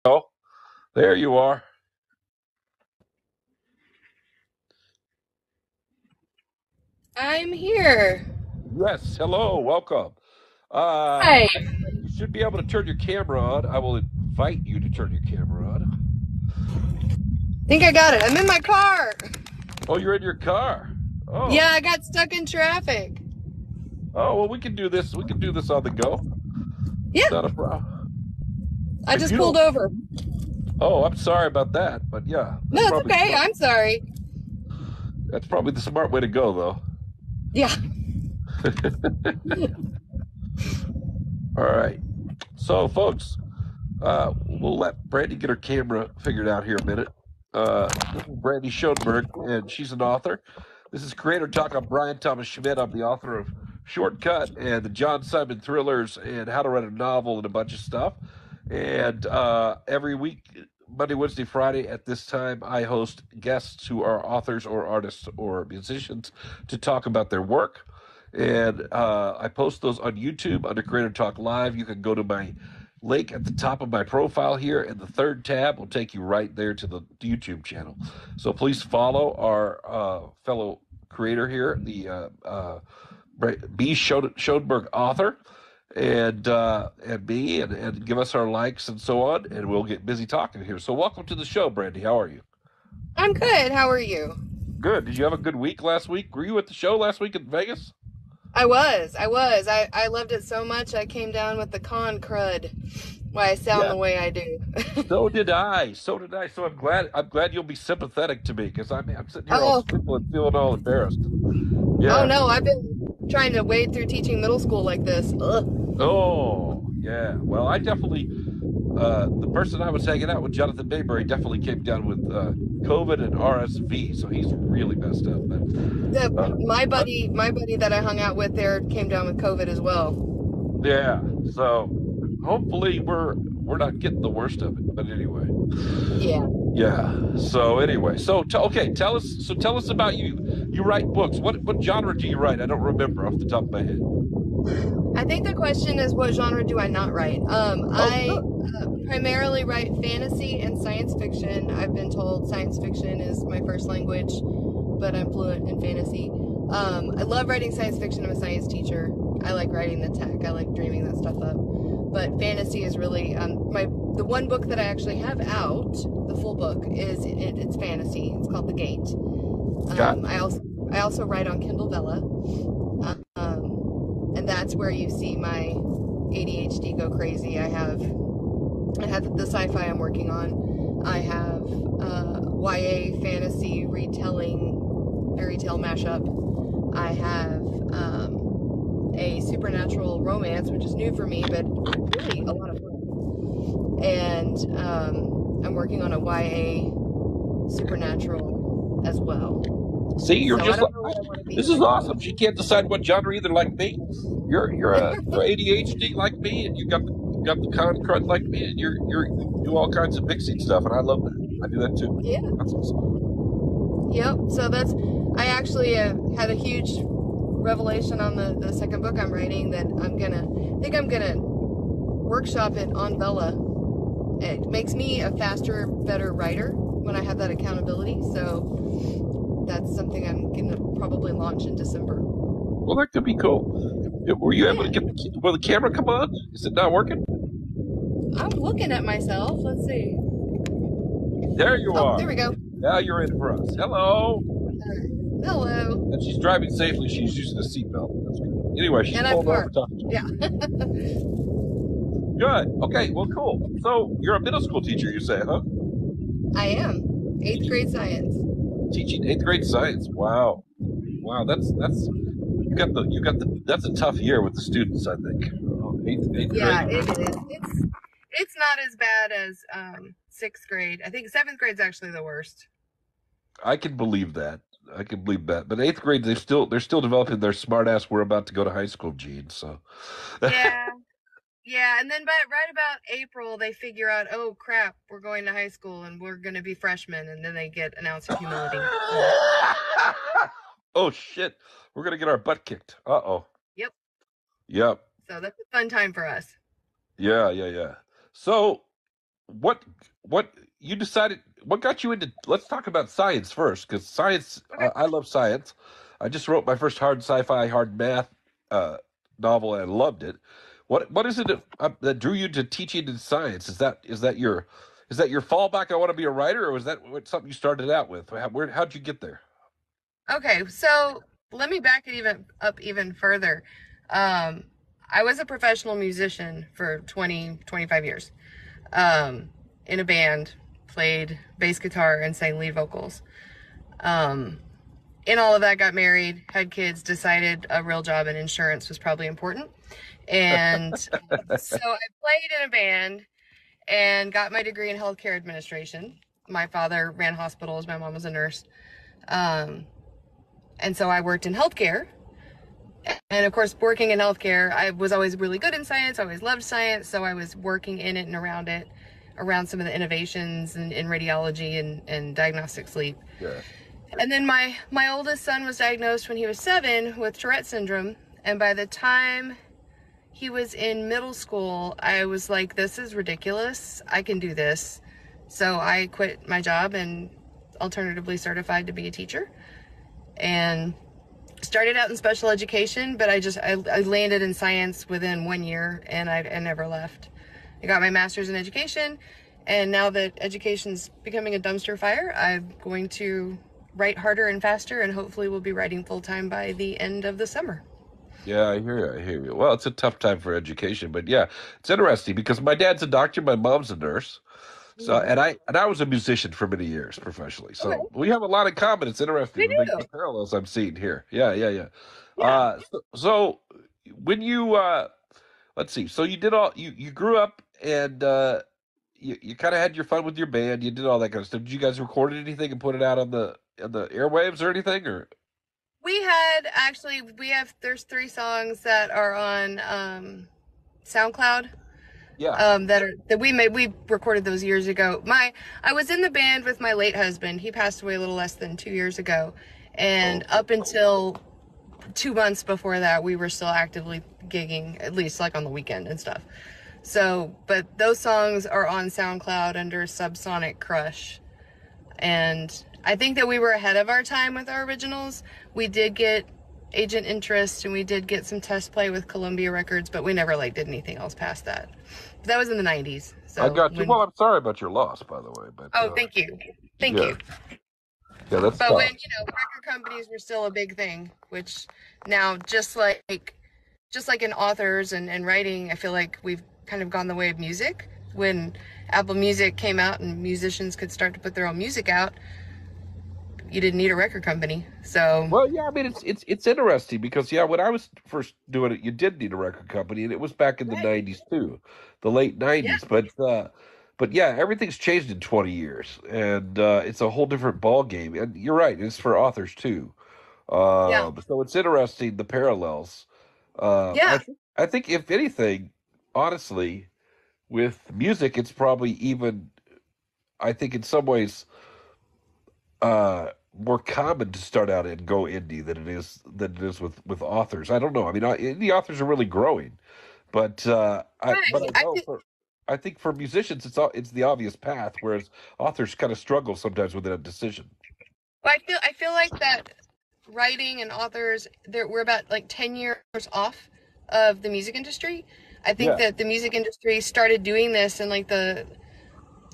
Oh, there you are. I'm here. Yes, hello, welcome. Uh, Hi. you should be able to turn your camera on. I will invite you to turn your camera on. Think I got it. I'm in my car. Oh, you're in your car. Yeah, Oh, I got stuck in traffic. well, we can do this. We can do this on the go. It's Yeah, not a problem. I If just you pulled don't, over. oh, I'm sorry about that, but yeah, No, it's okay. I'm sorry. That's probably the smart way to go, though. Yeah. All right. So, folks, we'll let Brandi get her camera figured out here a minute. This is Brandi Schoenberg, and she's an author. This is Creator Talk. I'm Brian Thomas Schmidt. I'm the author of Shortcut and the John Simon thrillers and How to Write a Novel and a bunch of stuff. And every week, Monday, Wednesday, Friday, at this time, I host guests who are authors or artists or musicians to talk about their work. And I post those on YouTube under Creator Talk Live. You can go to my link at the top of my profile here, and the third tab will take you right there to the YouTube channel. So please follow our fellow creator here, the B. Schoenberg author, and me, and give us our likes and so on, and we'll get busy talking here. So welcome to the show, Brandi. How are you? I'm good. How are you? Good. Did you have a good week last week? Were you at the show last week in Vegas? I loved it so much I came down with the con crud. Why I sound Yeah. the way I do. So did I. So did I. So I'm glad. I'm glad you'll be sympathetic to me because I'm sitting here all Oh, sniffling and feeling all embarrassed. oh Yeah. no, I've been trying to wade through teaching middle school like this. Ugh. Oh, yeah. Well, I definitely. The person I was hanging out with, Jonathan Bayberry, definitely came down with COVID and RSV, so he's really messed up. But The my uh, buddy, my buddy that I hung out with there came down with COVID as well. yeah. So hopefully we're not getting the worst of it. But anyway. Yeah. Yeah. So anyway, okay, tell us about you. You write books. What genre do you write? I don't remember off the top of my head. I think the question is what genre do I not write? Oh, I good. primarily write fantasy and science fiction. I've been told science fiction is my first language, but I'm fluent in fantasy. I love writing science fiction. I'm a science teacher. I like writing the tech. I like dreaming that stuff up. But fantasy is really the one book that I actually have out. The full book it's fantasy. It's called The Gate. Got I also write on Kindle Vella. And that's where you see my ADHD go crazy. I have the sci-fi I'm working on. I have YA fantasy retelling fairy tale mashup. I have a supernatural romance, which is new for me, but really a lot of fun. And I'm working on a YA supernatural as well. See, you're So I just don't like know what I want to be this is yet. awesome. She can't decide what genre either, like me. You're ADHD like me, and you got the con crud like me, and you do all kinds of mixing stuff, and I love that. I do that too. Yeah. That's awesome. Yep. So I actually had a huge revelation on the second book I'm writing that I'm gonna workshop it on Bella. It makes me a faster, better writer when I have that accountability. So that's something I'm gonna probably launch in December. Well, that could be cool. Were you able to Yeah. get will the camera come on? Is it not working? I'm looking at myself. Let's see. There you Oh, are. there we go. Now you're in for us. Hello. Hello. And she's driving safely. She's using a seatbelt. That's good. Anyway, she's And I've pulling over parked. talking to Yeah. us. Good. Okay. Well, cool. So you're a middle school teacher, you say, huh? I am. Eighth Teaching grade science. teaching eighth grade science. Wow. Wow. That's you got the that's a tough year with the students. I think eighth grade. Yeah, it is. It's not as bad as sixth grade. I think seventh grade's actually the worst. I can believe that. I can believe that. But eighth grade, they're still developing their smart ass. We're about to go to high school gene. So Yeah, yeah, and then right about April, they figure out, oh crap, we're going to high school and we're going to be freshmen, and then they get an ounce of humility. oh shit, we're gonna get our butt kicked. Uh-oh. Yep. Yep. So that's a fun time for us. Yeah. So what what you decided? What got you into? Let's talk about science first, because science. Okay. I love science. I just wrote my first hard sci-fi, hard math uh, novel, and I loved it. What is it that drew you to teaching in science? Is that your fallback? I want to be a writer, or was that something you started out with? How'd you get there? Okay, so let me back it even further. Um, I was a professional musician for 25 years. In a band, played bass guitar and sang lead vocals. Um, in all of that, got married, had kids, decided a real job in insurance was probably important. And so I played in a band and got my degree in healthcare administration. My father ran hospitals, my mom was a nurse. Um, and so I worked in healthcare. And of course, working in healthcare, I was always really good in science. I always loved science. So I was working in it and around it, around some of the innovations in radiology and diagnostic sleep. Yeah. And then my oldest son was diagnosed when he was 7 with Tourette syndrome. And by the time he was in middle school, I was like, this is ridiculous. I can do this. So I quit my job and alternatively certified to be a teacher. And started out in special education, but I landed in science within 1 year, and I never left. I got my master's in education, and now that education's becoming a dumpster fire, I'm going to write harder and faster, and hopefully we'll be writing full-time by the end of the summer. Yeah, I hear you. I hear you. Well, it's a tough time for education, but yeah, it's interesting because my dad's a doctor, my mom's a nurse. So, Mm-hmm. and I was a musician for many years professionally. Okay, So we have a lot in common. It's interesting we the do. parallels I'm seeing here. Yeah, yeah, yeah. Yeah. So when you let's see. So you did all you grew up and you kind of had your fun with your band. You did all that kind of stuff. Did you guys record anything and put it out on the airwaves or anything? Or There's 3 songs that are on SoundCloud. yeah. That we recorded those years ago. I was in the band with my late husband. He passed away a little less than 2 years ago, and Oh, up until 2 months before that, we were still actively gigging, at least like on the weekend and stuff. So, but those songs are on SoundCloud under Subsonic Crush, and I think that we were ahead of our time with our originals. We did get agent interest and we did get some test play with Columbia Records, but we never like did anything else past that. That was in the 90s. I So got you. when Well, I'm sorry about your loss, by the way, but Oh, thank you. Thank yeah, you. yeah, that's But when, tough. record companies were still a big thing, which now just like in authors and writing, I feel like we've kind of gone the way of music. When Apple Music came out and musicians could start to put their own music out, you didn't need a record company. So, Well, yeah, I mean it's interesting because yeah, when I was first doing it, you did need a record company, and it was back in the right. '90s too, the late Yeah. '90s. But yeah, everything's changed in 20 years, and it's a whole different ball game. And you're right, it's for authors too. Yeah. So it's interesting the parallels. Yeah. I think if anything, honestly, with music, it's probably even. I think in some ways more common to start out and go indie than it is with authors. I don't know. I mean, indie authors are really growing, but Right. I think for musicians it's the obvious path, whereas authors kind of struggle sometimes with that decision. I feel like that writing and authors we're about like 10 years off of the music industry. I think Yeah, that the music industry started doing this in like the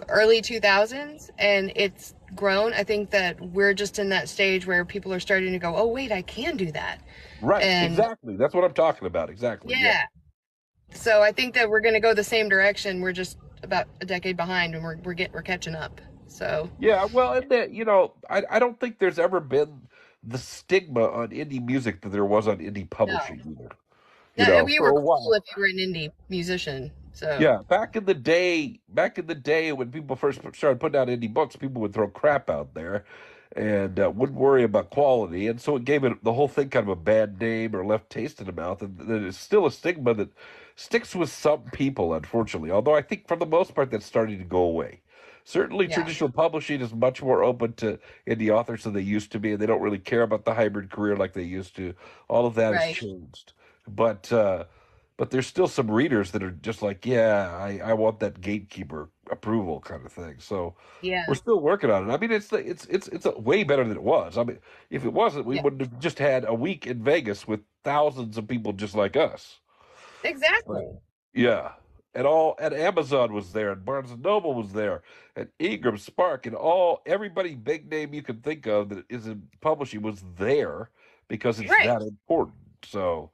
early 2000s, and it's grown. I think that we're just in that stage where people are starting to go, "Oh, wait, I can do that." right. And Exactly. That's what I'm talking about. Exactly. Yeah. yeah. So I think that we're going to go the same direction. We're just about a decade behind, and we're catching up. So, Yeah. Well, and that I don't think there's ever been the stigma on indie music that there was on indie no. publishing either. No, you For were a cool while. if you were an indie musician. So, Yeah, back in the day when people first started putting out indie books, people would throw crap out there and wouldn't worry about quality, and so it gave it the whole thing kind of a bad name or left taste in the mouth, and it's still a stigma that sticks with some people, unfortunately. Although I think for the most part that's starting to go away. Certainly, yeah. traditional publishing is much more open to indie authors than they used to be, and they don't really care about the hybrid career like they used to. All of that has Right. changed, but. But there's still some readers that are just like, yeah, I want that gatekeeper approval kind of thing. So we're Yeah. still working on it. I mean, it's way better than it was. I mean, if it wasn't, we Yeah. wouldn't have just had a week in Vegas with thousands of people just like us. Right. Exactly. Yeah. And Amazon was there, and Barnes and Noble was there, and Ingram Spark, and everybody big name you can think of that is in publishing was there because it's Right. that important. So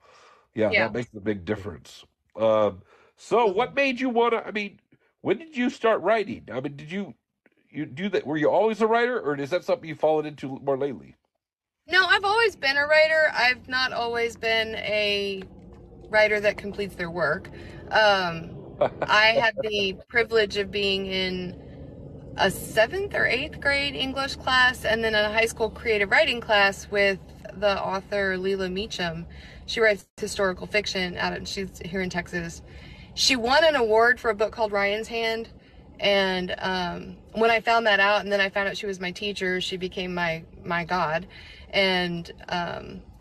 yeah, Yeah. that makes a big difference. Um, so what Absolutely. made you wanna, I mean, when did you start writing? I mean, did you do that? Were you always a writer, or is that something you've fallen into more lately? No, I've always been a writer. I've not always been a writer that completes their work. I had the privilege of being in a seventh or eighth grade English class and then a high school creative writing class with the author Leila Meacham. She writes historical fiction she's here in Texas. She won an award for a book called Ryan's Hand. And when I found that out, and then I found out she was my teacher, she became my god. And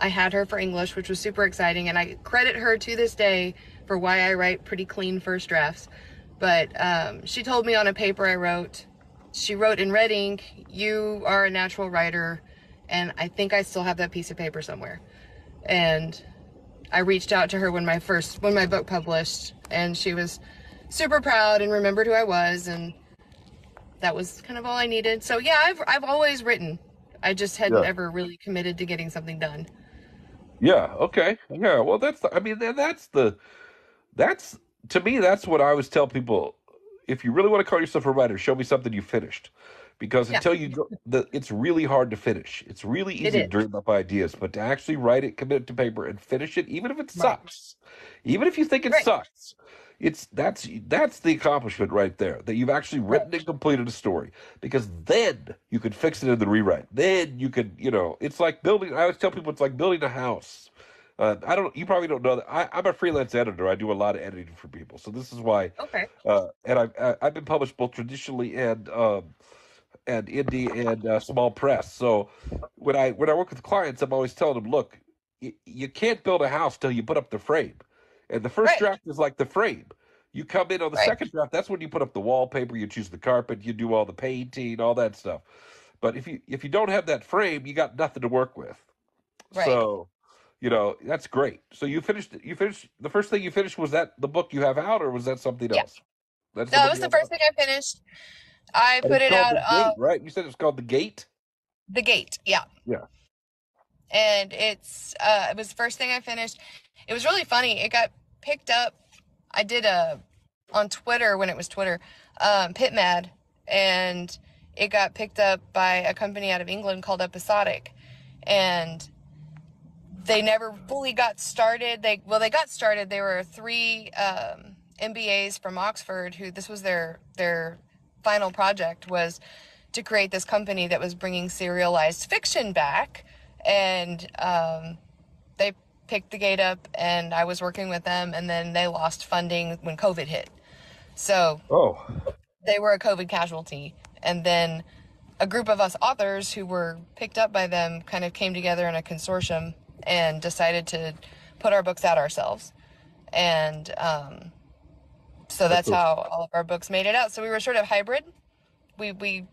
I had her for English, which was super exciting. And I credit her to this day for why I write pretty clean first drafts. But she told me on a paper I wrote, she wrote in red ink, "You are a natural writer." And I think I still have that piece of paper somewhere. And I reached out to her when my book published, and she was super proud and remembered who I was, and that was kind of all I needed. So yeah, I've always written. I just hadn't Yeah. ever really committed to getting something done. Yeah. Okay. Yeah. Well, I mean, that's to me, that's what I always tell people. If you really want to call yourself a writer, show me something you finished. Because Yeah, until you go, it's really hard to finish. It's really it easy to is. dream up ideas, but to actually write it, commit it to paper, and finish it, even if it Right. sucks, even if you think it Right. sucks, that's the accomplishment right there. That you've actually Right. written and completed a story. Because then you can fix it in the rewrite. Then you could, it's like building. I always tell people it's like building a house. I don't. You probably don't know that. I'm a freelance editor. I do a lot of editing for people. So this is why. Okay. And I've been published both traditionally and indie and small press. So when I work with clients, I'm always telling them, look, you can't build a house till you put up the frame, and the first Right. draft is like the frame. You come in on the Right. second draft. That's when you put up the wallpaper, you choose the carpet, you do all the painting, all that stuff. But if you don't have that frame, you got nothing to work with. Right. So, that's great. So you finished the first thing you finished, was that the book you have out, or was that something Yeah. else? That's the No, it book was you the have first out. thing I finished. I And put it's it called out The Gate, right? You said it's called The Gate? the gate. Yeah. Yeah. And it was the first thing I finished. It was really funny. It got picked up. I did a on Twitter when it was Twitter, Pit Mad, and it got picked up by a company out of England called Episodic, and they never fully got started. They got started. There were three MBAs from Oxford who this was their final project was to create this company that was bringing serialized fiction back, and they picked the gate up, and I was working with them, and then they lost funding when COVID hit. So Oh, they were a COVID casualty, and then a group of us authors who were picked up by them kind of came together in a consortium and decided to put our books out ourselves. And so that's that's so how all of our books made it out. So we were sort of hybrid. We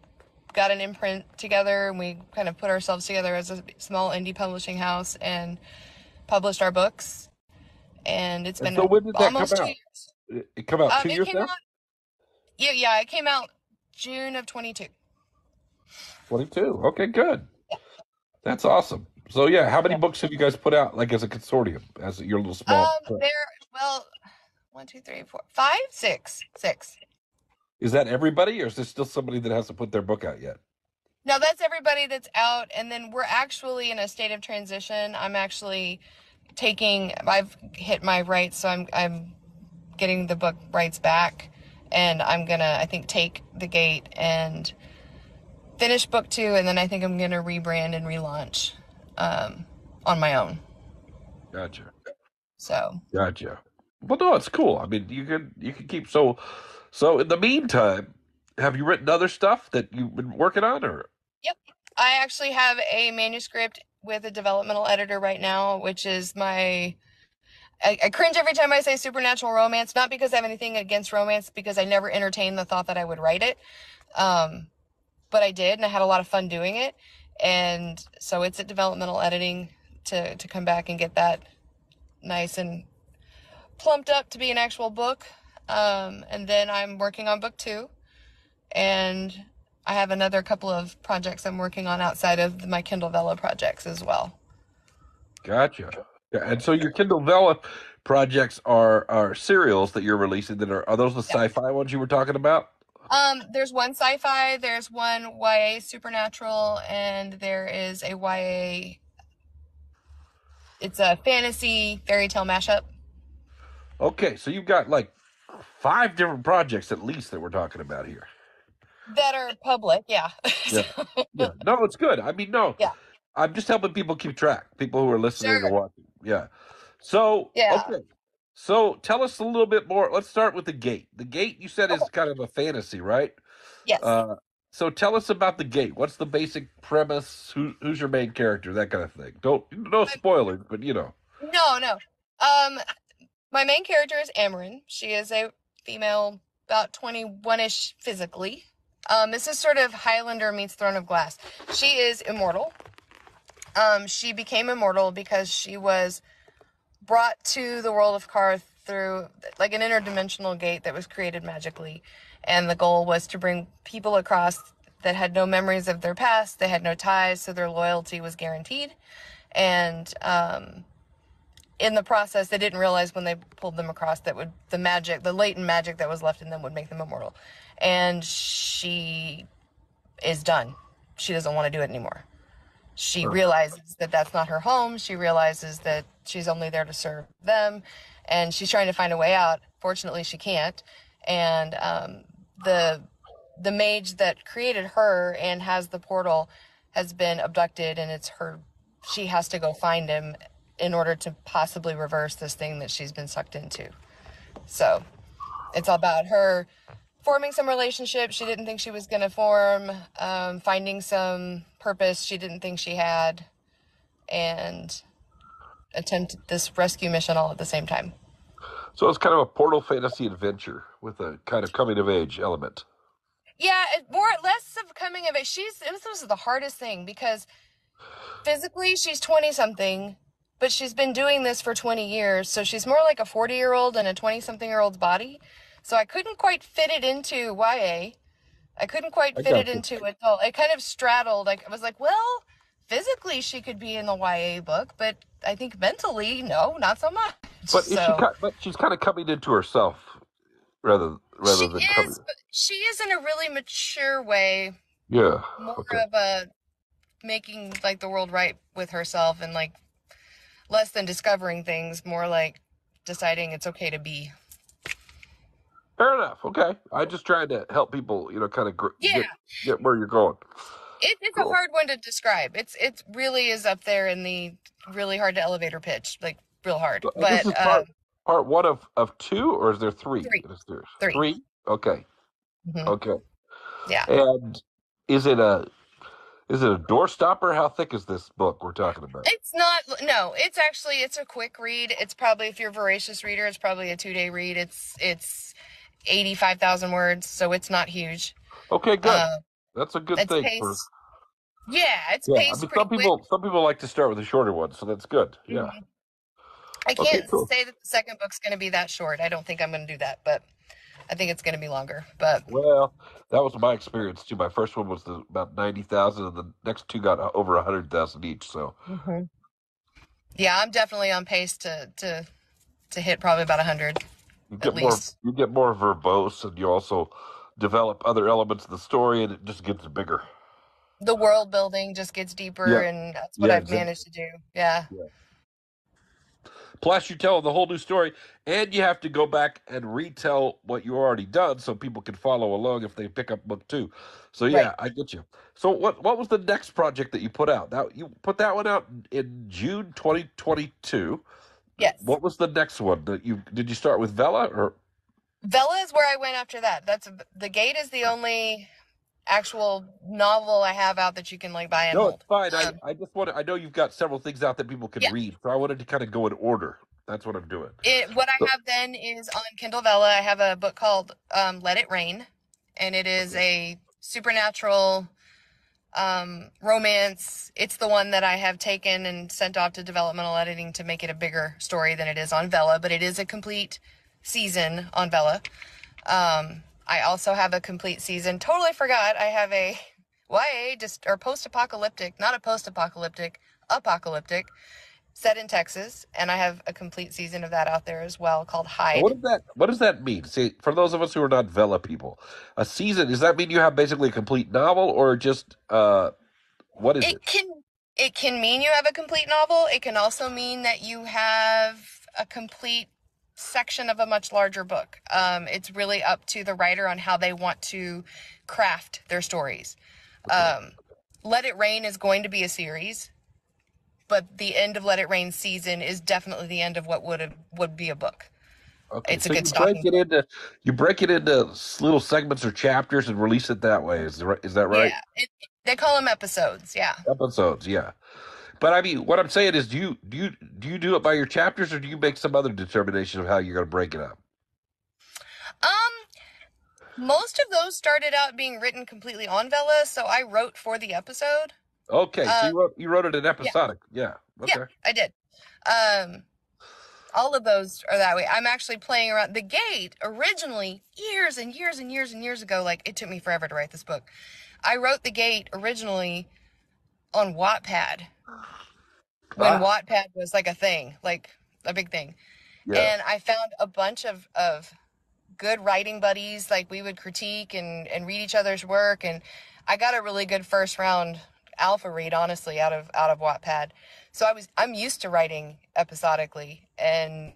got an imprint together, and we kind of put ourselves together as a small indie publishing house and published our books. And it's and been so when did that come almost 2 out? years. It come out two It years came now? out. Yeah, it came out June of 22. 22. Okay, good. That's awesome. So yeah, how many books have you guys put out, like as a consortium, as your little small press? There. Well, one, two, three, four, five, six, six. Is that everybody, or is there still somebody that hasn't put their book out yet? No, that's everybody that's out, and then we're actually in a state of transition. I'm actually taking. I've hit my rights, so I'm getting the book rights back, and I'm gonna I think take the gate and finish book two, and then I think I'm gonna rebrand and relaunch on my own. Gotcha. So Gotcha. Well, no, it's cool. I mean, you can keep so in the meantime, have you written other stuff that you've been working on, or yep, I actually have a manuscript with a developmental editor right now, which is my I cringe every time I say supernatural romance, not because I have anything against romance, because I never entertained the thought that I would write it. But I did, and I had a lot of fun doing it. And so it's at developmental editing to come back and get that nice and plumped up to be an actual book. And then I'm working on book 2. And I have another couple of projects I'm working on outside of my Kindle Vella projects as well. Gotcha. Yeah, and so your Kindle Vella projects are serials that you're releasing that are those the Yeah. sci-fi ones you were talking about? There's one sci-fi, there's one YA supernatural, and there is a YA. It's a fantasy fairy tale mashup. Okay, so you've got like 5 different projects at least that we're talking about here. That are public, yeah. Yeah. Yeah. No, it's good. I mean, no, Yeah, I'm just helping people keep track, people who are listening or sure. watching. Yeah. So, Yeah. okay. So tell us a little bit more. Let's start with the gate. The gate you said Okay. is kind of a fantasy, right? Yes. Uh, so tell us about the gate. What's the basic premise? Who's your main character? That kind of thing. Don't no My, spoilers, but you know. no. Um, my main character is Amarin. She is a female, about 21-ish physically. This is sort of Highlander meets Throne of Glass. She is immortal. She became immortal because she was brought to the world of Karth through like an interdimensional gate that was created magically. And the goal was to bring people across that had no memories of their past, they had no ties, so their loyalty was guaranteed. And in the process, they didn't realize when they pulled them across that would the latent magic that was left in them would make them immortal. And she is done. She doesn't want to do it anymore. She Sure. realizes that that's not her home. She realizes that she's only there to serve them, and she's trying to find a way out. Fortunately, she can't. And the mage that created her and has the portal has been abducted, and it's her. She has to go find him in order to possibly reverse this thing that she's been sucked into. So it's all about her forming some relationship she didn't think she was going to form, finding some purpose she didn't think she had, and attempt this rescue mission all at the same time. So it's kind of a portal fantasy adventure with a kind of coming of age element. Yeah, more less of coming of age. This was the hardest thing because physically she's 20 something, but she's been doing this for 20 years, so she's more like a 40-year-old in a 20 something year old's body. So I couldn't quite fit it into YA. I couldn't quite I fit got it you. into adult. It kind of straddled. I was like, well, physically she could be in the YA book, but I think mentally, no, not so much. But is she? So But she's kind of coming into herself she rather than coming. is, but she is in a really mature way, Yeah. more Okay. of a making like the world right with herself and like less than discovering things, more like deciding it's okay to be. Fair enough. Okay. I just trying to help people, kind of Yeah, get where you're going. it's a Cool. hard one to describe. It really is up there in the really hard to elevator pitch, like real hard. So, and this But is part one of two, or is there three three, in this series? three. Three. Okay. Hmm. Okay. Yeah. And is it a door stopper? How thick is this book we're talking about? It's not, no, it's a quick read. It's probably, if you're a voracious reader, it's probably a 2-day read. It's 85,000 words, so it's not huge. Okay, good. Uh, That's a good it's thing for. paced, yeah, it's Yeah, I paced mean pretty quick. some people like to start with a shorter one, so that's good. Yeah. Hmm. I Okay, can't cool. say that the second book's going to be that short. I don't think I'm going to do that, but I think it's going to be longer. But Well, that was my experience too. My first one was about 90,000, and the next two got over 100,000 each. So hmm, yeah, I'm definitely on pace to hit probably about 100 at least. you get more verbose, and you also develop other elements of the story, and it just gets bigger. The world building just gets deeper, Yeah, and that's what yeah, I've exactly. managed to do. Yeah. Yeah. Plus, you're telling the whole new story, and you have to go back and retell what you already done, so people can follow along if they pick up book two. So Right. yeah, I get you. So what was the next project that you put out? That you put that one out in June 2022. Yes. What was the next one that you did? You start with Vela or Vela is where I went after that. The Gate is the only actual novel I have out that you can like buy and no? It's hold. fine. I just want to. I know you've got several things out that people can Yeah. read, so I wanted to kind of go in order. That's what I'm doing. What I So, have then is on Kindle Vella. I have a book called Let It Rain, and it is a supernatural romance. It's the one that I have taken and sent off to developmental editing to make it a bigger story than it is on Vella, but it is a complete season on Vella. I also have a complete season. Totally forgot. I have a YA or post-apocalyptic, not a post-apocalyptic, apocalyptic set in Texas, and I have a complete season of that out there as well called Hide. what does that mean? See, for those of us who are not Vela people, a season, does that mean you have basically a complete novel, or just what is it? It can it can mean you have a complete novel. It can also mean that you have a complete section of a much larger book. It's really up to the writer on how they want to craft their stories. Okay. Let It Rain is going to be a series, but the end of Let It Rain season is definitely the end of what would be a book. Okay, It's a so good stopping point. you break it into little segments or chapters and release it that way. Is that right? Yeah, they call them episodes. Yeah. Episodes, yeah. But I mean, what I'm saying is, do you do it by your chapters, or do you make some other determination of how you're going to break it up? Most of those started out being written completely on Vella, so I wrote for the episode. Okay, so Um, you wrote it in yeah, episodic, yeah. yeah, Okay, I did. Um, all of those are that way. I'm actually playing around. The Gate originally, years and years and years and years ago, like it took me forever to write this book. I wrote The Gate originally on Wattpad when ah, Wattpad was like a thing, like a big thing. yeah. And I found a bunch of good writing buddies. Like we would critique and read each other's work. And I got a really good first round alpha read, honestly, out of Wattpad. So I'm used to writing episodically, and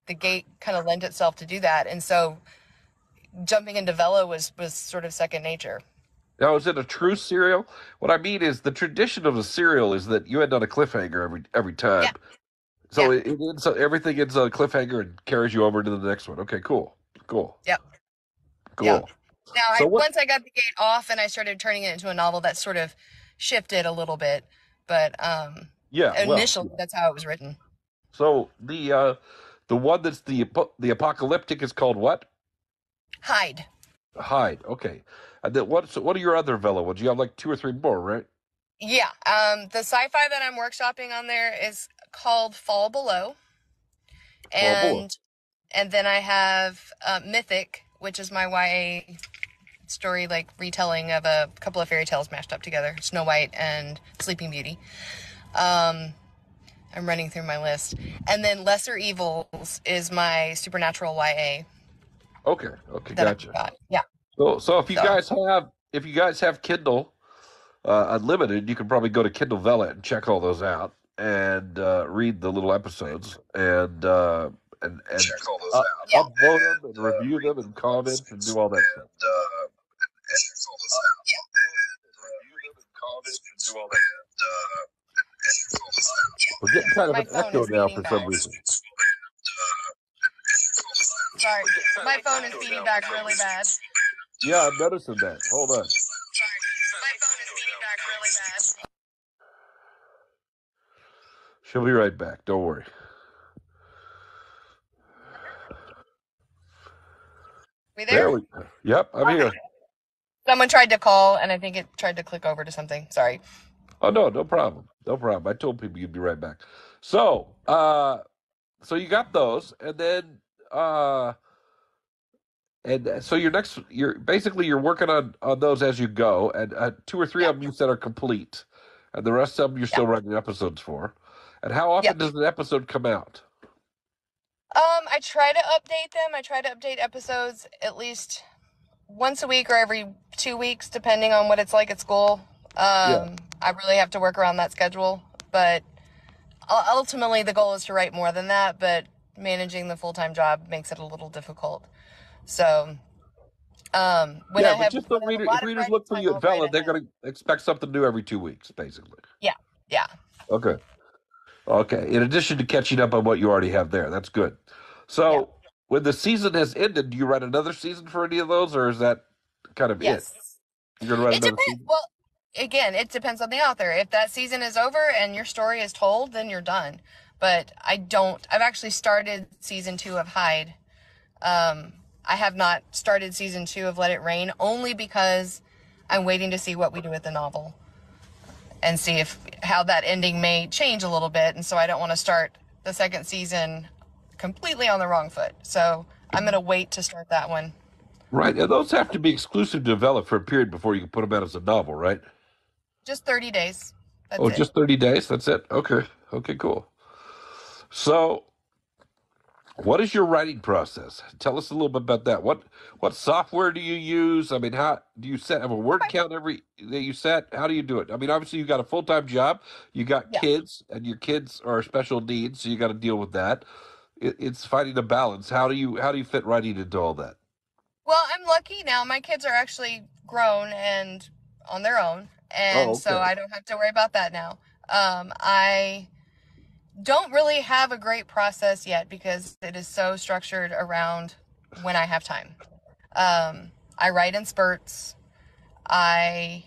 the Gate kind of lent itself to do that. And so jumping into Vela was sort of second nature. Now, is it a true serial? What I mean is, the tradition of a serial is that you end on a cliffhanger every time. Yeah, So yeah, it ends, everything ends on a cliffhanger and carries you over to the next one. Okay, cool, cool, yep, yeah. cool. Now, So what? once I got the Gate off and I started turning it into a novel, that sort of shifted a little bit. But Yeah, well, initially, yeah. that's how it was written. So the one that's the apocalyptic is called what? Hide. Hide. Okay. And then what are your other Vela ones? You have like two or three more, right? Yeah. The sci-fi that I'm workshopping on there is called Fall Below, Fall below. and then I have Mythic, which is my YA story, like retelling of a couple of fairy tales mashed up together, Snow White and Sleeping Beauty. Um, I'm running through my list, and then Lesser Evils is my supernatural YA Okay. Okay. that I've Gotcha. got. Yeah. So So if you guys have Kindle Unlimited, you can probably go to Kindle Vella and check all those out and read the little episodes and check all those out. yeah. Upload them and review them and comment and do all that stuff. We're getting kind of My an phone echo is now beating for some back. reason. Sorry, my phone is beating back really bad. Yeah, I'm noticing that. Hold on. Sorry, my phone is beating back really bad. She'll be right back. Don't worry. We There there? we go. Yep, I'm Okay. here. Someone tried to call, and I think it tried to click over to something. Sorry. Oh no, no problem. No problem. I told people you'd be right back. So, so you got those, uh so you're basically you're working on those as you go, and two or three Yeah. of them you said are complete, and the rest of them you're Yeah. still writing episodes for. And how often Yep. does an episode come out? I try to update them. I try to update episodes at least once a week or every 2 weeks, depending on what it's like at school. Yeah. I really have to work around that schedule, but ultimately the goal is to write more than that, but managing the full-time job makes it a little difficult. So, when Yeah, I but have just when I have a if lot of readers writing look for time, you at I'll write Vella, they're ahead. going to expect something new every 2 weeks, basically. Yeah. Yeah. Okay. Okay. In addition to catching up on what you already have there, that's good. Yeah. So, when the season has ended, do you write another season for any of those, or is that kind of it? Yes. You're going to write It another depends. season? Well, again, it depends on the author. If that season is over and your story is told, then you're done. But I've actually started season 2 of Hyde. I have not started season 2 of Let It Rain, only because I'm waiting to see what we do with the novel and see how that ending may change a little bit. And so I don't want to start the second season completely on the wrong foot. So I'm going to wait to start that one. Right. And those have to be exclusive to develop for a period before you can put them out as a novel, right? Just 30 days. That's Oh, it. just 30 days? That's it. Okay. Okay, cool. So, what is your writing process? Tell us a little bit about that. What software do you use? I mean, how do you have a word count every that you set? How do you do it? I mean, obviously you got a full-time job, you got Yeah. kids, and your kids are special needs, so you got to deal with that. It's finding a balance. How do you fit writing into all that? Well, I'm lucky now. My kids are actually grown and on their own. And Oh, so okay. I don't have to worry about that now. I don't really have a great process yet because it is so structured around when I have time. I write in spurts. I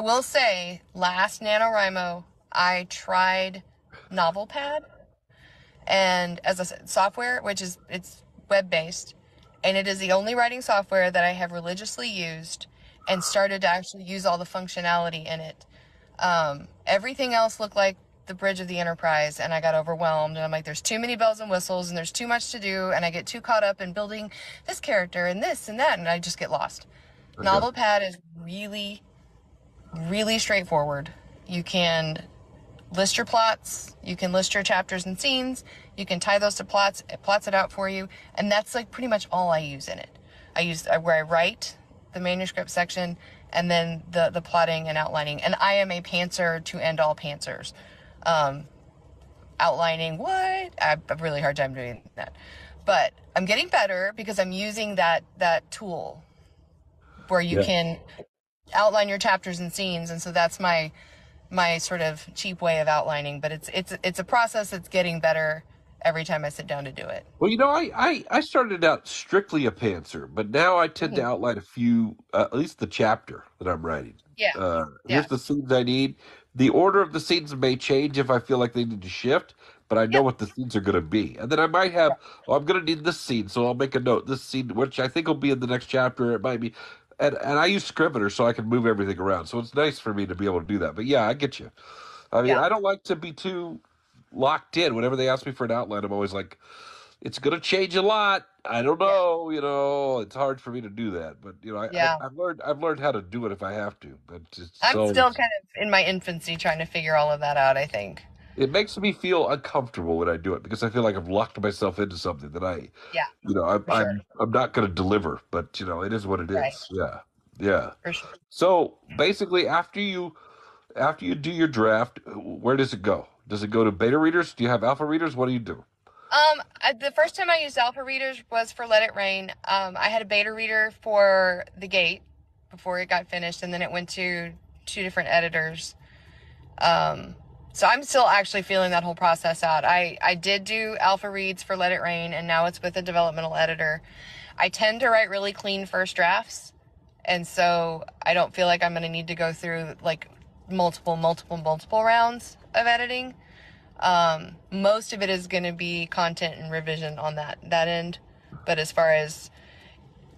will say, last NaNoWriMo, I tried NovelPad and as a software, it's web based, and it is the only writing software that I have religiously used and started to actually use all the functionality in it. Everything else looked like the bridge of the Enterprise, and I got overwhelmed. And I'm like, there's too many bells and whistles, and there's too much to do, and I get too caught up in building this character and this and that, and I just get lost. I got you. NovelPad is really, really straightforward. You can list your plots, you can list your chapters and scenes, you can tie those to plots, it plots it out for you, and that's like pretty much all I use in it. I use where I write the manuscript section and then the plotting and outlining. And I am a pantser to end all pantsers. Outlining what? I have a really hard time doing that. But I'm getting better because I'm using that tool where you Yeah. can outline your chapters and scenes, and so that's my sort of cheap way of outlining, but it's a process that's getting better every time I sit down to do it. Well, I started out strictly a pantser, but now I tend to Mhm. outline a few, at least the chapter that I'm writing. Yeah, Here's yeah, the scenes I need. The order of the scenes may change if I feel like they need to shift, but I know yep, what the scenes are going to be. And then I might have, oh, I'm going to need this scene, so I'll make a note. This scene, which I think will be in the next chapter, it might be. And I use Scrivener so I can move everything around. So it's nice for me to be able to do that. But yeah, I get you. I mean, yeah, I don't like to be too locked in. Whenever they ask me for an outline, I'm always like, it's going to change a lot. I don't yeah, know. It's hard for me to do that. But yeah. I've learned how to do it if I have to. But it's I'm still always kind of in my infancy trying to figure all of that out, I think. it makes me feel uncomfortable when I do it because I feel like I've locked myself into something that Yeah, I'm for sure. I'm not going to deliver. But it is what it Right, is. Yeah, yeah. for sure. So basically, after you do your draft, where does it go? Does it go to beta readers? Do you have alpha readers? What do you do? The first time I used alpha readers was for Let It Rain. I had a beta reader for The Gate before it got finished, and then it went to two different editors. Um, so I'm still actually feeling that whole process out. I did do alpha reads for Let It Rain, and now it's with a developmental editor. I tend to write really clean first drafts, and so I don't feel like I'm going to need to go through like multiple rounds of editing. Most of it is going to be content and revision on that end, but as far as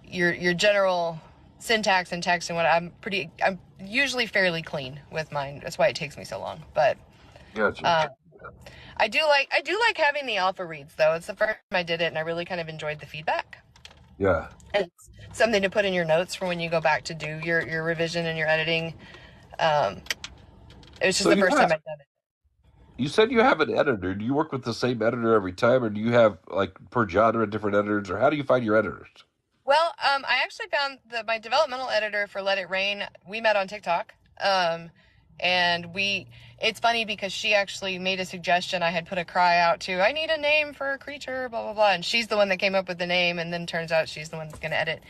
your general syntax and text and what I'm usually fairly clean with mine. That's why it takes me so long. But Gotcha. uh, I do like having the alpha reads though. It's the first time I did it, and I really kind of enjoyed the feedback. Yeah. And it's something to put in your notes for when you go back to do your revision and your editing. Um, it was just So the first time I'd done it. you said you have an editor. Do you work with the same editor every time, or do you have like per genre different editors, or how do you find your editors? Well, I actually found my developmental editor for Let It Rain. We met on TikTok. And it's funny because she actually made a suggestion. I had put a cry out to, I need a name for a creature, blah, blah, blah. And she's the one that came up with the name. And then turns out she's the one that's going to edit.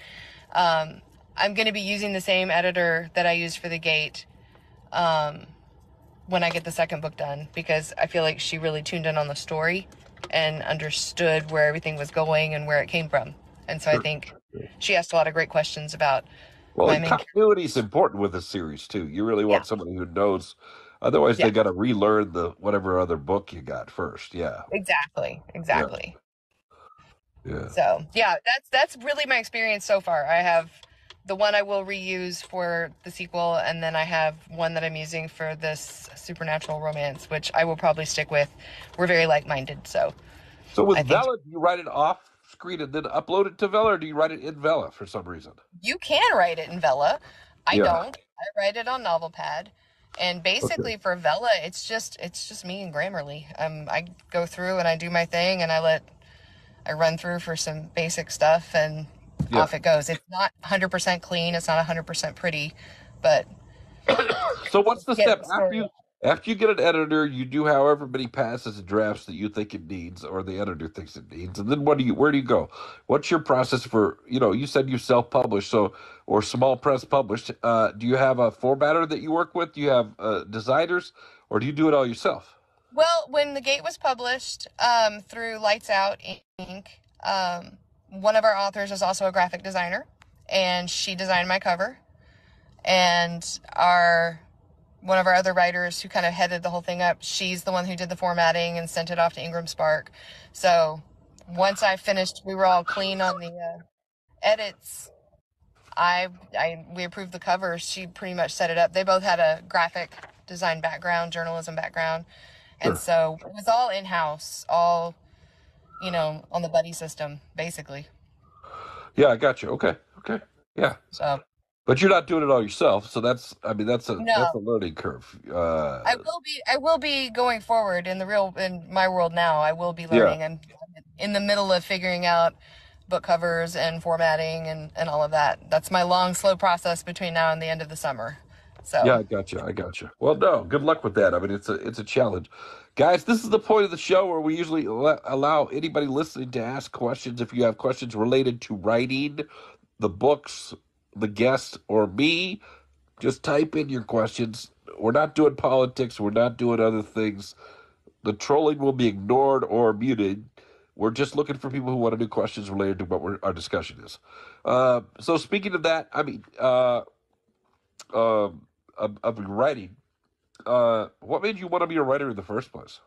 I'm going to be using the same editor that I used for The Gate, when I get the second book done, because I feel like she really tuned in on the story and understood where everything was going and where it came from. And so I Sure. think she asked a lot of great questions about Well, my and main character. continuity is important with a series too. You really Yeah, want somebody who knows. Otherwise, Yeah, they got to relearn the whatever other book you got first. Yeah, exactly, yeah, exactly. yeah. So yeah, that's really my experience so far. I have the one I will reuse for the sequel, and then I have one that I'm using for this supernatural romance, which I will probably stick with. We're very like-minded, so So with I think Vela, do you write it off screen and then upload it to Vela, or do you write it in Vela for some reason? you can write it in Vela. I Yeah. don't. I write it on NovelPad. And Okay. basically for Vela, it's just me and Grammarly. I go through and I do my thing and I run through for some basic stuff and Yeah. off it goes. It's not 100% clean, it's not 100% pretty, but So what's the get step the story. after you get an editor? You do however many passes and drafts that you think it needs, or the editor thinks it needs, and then where do you go? What's your process for you said you self publish, so or small press published. Do you have a formatter that you work with? Do you have designers, or do you do it all yourself? Well, when The Gate was published through Lights Out Inc., one of our authors is also a graphic designer, and she designed my cover. And our one of our other writers who kind of headed the whole thing up, she's the one who did the formatting and sent it off to Ingram Spark. So once I finished, we were all clean on the edits. We approved the cover. She pretty much set it up. They both had a graphic design background, journalism background, and Sure. so it was all in house, all on the buddy system, basically. Yeah, I got you. Okay. Okay. Yeah. So But you're not doing it all yourself, so I mean, that's a no, learning curve. I will be going forward in my world now. I will be Yeah, learning. I'm in the middle of figuring out book covers and formatting and all of that. That's my long, slow process between now and the end of the summer. yeah, So I got you. I got you. Well, no, good luck with that. I mean, it's a challenge, guys. This is the point of the show where we usually allow anybody listening to ask questions. If you have questions related to writing, the books, the guest, or me, just type in your questions. We're not doing politics. We're not doing other things. The trolling will be ignored or muted. We're just looking for people who want to do questions related to what our discussion is. So speaking of that, I mean, of writing, what made you want to be a writer in the first place?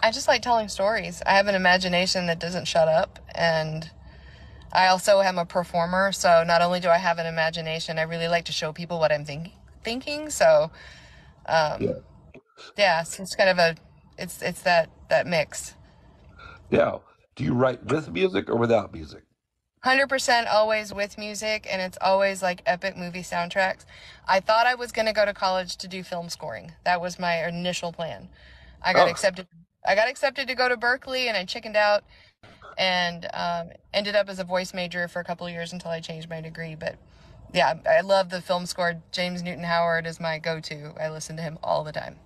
I just like telling stories. I have an imagination that doesn't shut up, and I also am a performer. So not only do I have an imagination, I really like to show people what I'm thinking. So Yeah. yeah, so it's kind of it's that mix. Now, do you write with music or without music? 100% always with music, and it's always like epic movie soundtracks. I thought I was going to go to college to do film scoring. That was my initial plan. I got Oh, accepted. I got accepted to go to Berkeley, and I chickened out and ended up as a voice major for a couple of years until I changed my degree. But yeah, I love the film score. James Newton Howard is my go-to. I listen to him all the time.